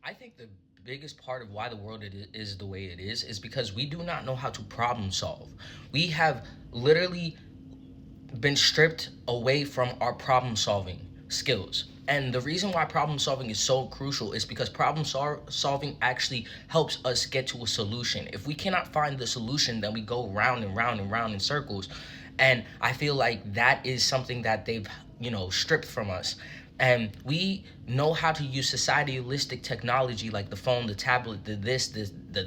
I think the biggest part of why the world is the way it is because we do not know how to problem solve. We have literally been stripped away from our problem solving skills. And the reason why problem solving is so crucial is because solving actually helps us get to a solution. If we cannot find the solution, then we go round and round and round in circles. And I feel like that is something that they've, stripped from us. And we know how to use societyistic technology like the phone, the tablet, the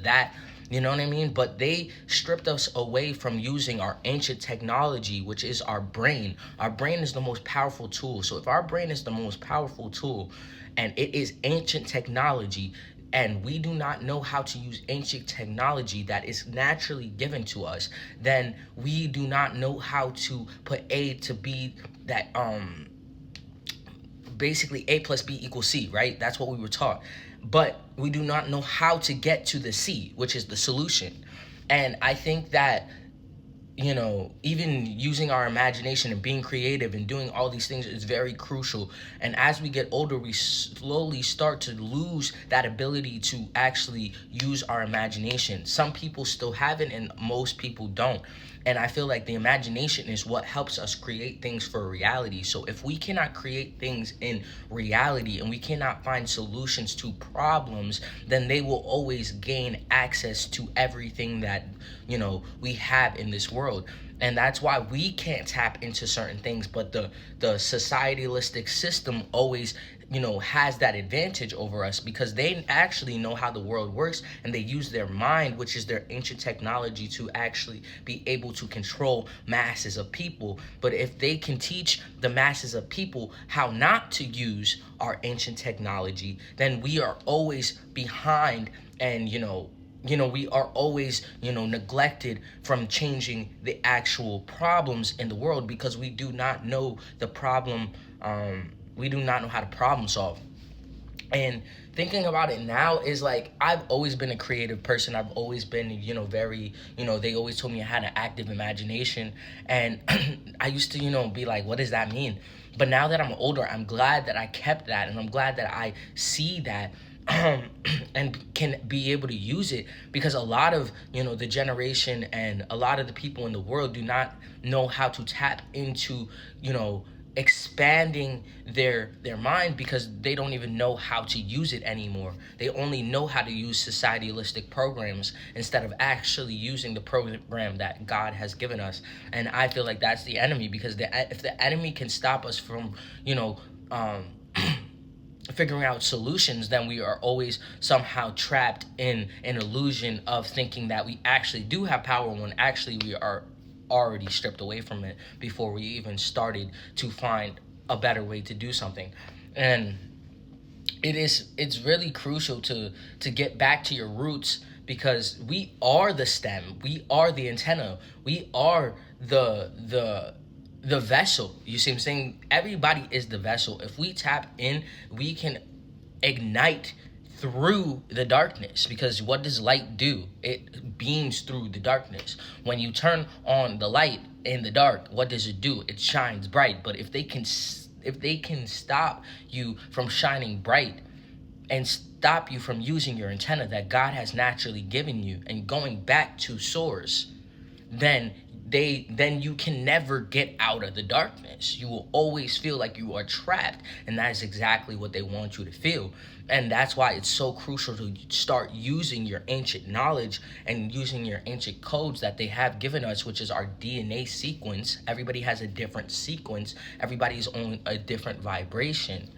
that, you know what I mean? But they stripped us away from using our ancient technology, which is our brain. Our brain is the most powerful tool. So if our brain is the most powerful tool and it is ancient technology, and we do not know how to use ancient technology that is naturally given to us, then we do not know how to put A to B, that basically A plus B equals C, right? That's what we were taught. But we do not know how to get to the C, which is the solution. And I think that, even using our imagination and being creative and doing all these things is very crucial. And as we get older, we slowly start to lose that ability to actually use our imagination. Some people still have it, and most people don't. And I feel like the imagination is what helps us create things for reality. So if we cannot create things in reality and we cannot find solutions to problems, then they will always gain access to everything that, we have in this world. And that's why we can't tap into certain things, but the societalistic system always, has that advantage over us because they actually know how the world works, and they use their mind, which is their ancient technology, to actually be able to control masses of people. But if they can teach the masses of people how not to use our ancient technology, then we are always behind. And we are always, neglected from changing the actual problems in the world because we do not know the problem. We do not know how to problem solve. And thinking about it now is like, I've always been a creative person. I've always been, very, they always told me I had an active imagination. And I used to, be like, what does that mean? But now that I'm older, I'm glad that I kept that, and I'm glad that I see that, and can be able to use it, because a lot of, the generation and a lot of the people in the world do not know how to tap into, expanding their mind, because they don't even know how to use it anymore. They only know how to use societalistic programs instead of actually using the program that God has given us. And I feel like that's the enemy, because if the enemy can stop us from, um, figuring out solutions, then we are always somehow trapped in an illusion of thinking that we actually do have power, when actually we are already stripped away from it before we even started to find a better way to do something. And it's really crucial to get back to your roots, because we are the stem, we are the antenna, we are the vessel. You see what I'm saying? Everybody is the vessel. If we tap in, we can ignite through the darkness, because what does light do? It beams through the darkness. When you turn on the light in the dark, what does it do? It shines bright. But if they can stop you from shining bright and stop you from using your antenna that God has naturally given you and going back to source, then you can never get out of the darkness. You will always feel like you are trapped, and that is exactly what they want you to feel. And that's why it's so crucial to start using your ancient knowledge and using your ancient codes that they have given us, which is our DNA sequence. Everybody has a different sequence. Everybody's on a different vibration.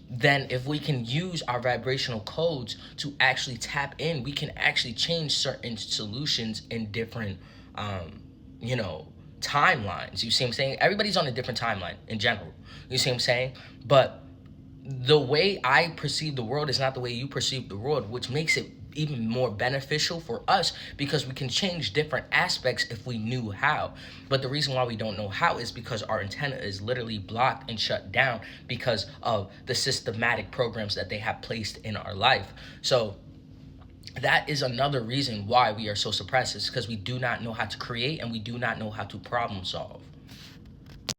Then if we can use our vibrational codes to actually tap in, we can actually change certain solutions in different timelines. You see what I'm saying? Everybody's on a different timeline in general. You see what I'm saying? But the way I perceive the world is not the way you perceive the world, which makes it even more beneficial for us, because we can change different aspects if we knew how. But the reason why we don't know how is because our antenna is literally blocked and shut down because of the systematic programs that they have placed in our life. So that is another reason why we are so suppressed, is because we do not know how to create and we do not know how to problem solve.